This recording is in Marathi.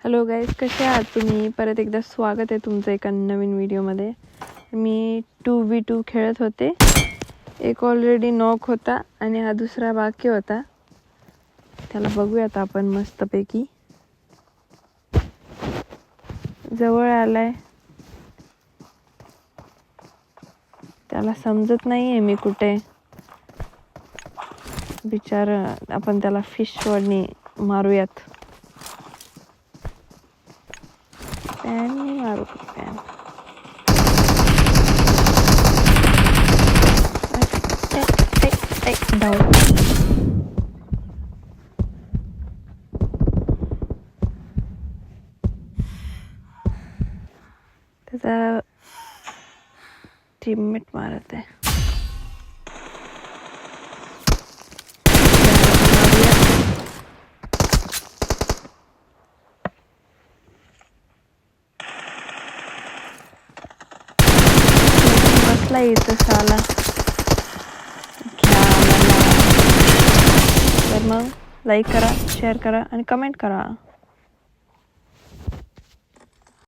हॅलो गाईज, कसे आहात तुम्ही? परत एकदा स्वागत आहे तुमचं एका नवीन व्हिडिओमध्ये. मी 2v2 खेळत होते. एक ऑलरेडी नॉक होता आणि हा दुसरा बाकी होता. त्याला बघूयात आपण मस्तपैकी. जवळ आलाय, त्याला समजत नाहीये मी कुठे. बिचारा, आपण त्याला फिश वडनी मारूयात. पॅननी मारू का? Pan down. त्याचा टीममेट मारत आहे. बसला इथं साला. तर मग लाईक करा, शेअर करा आणि कमेंट करा.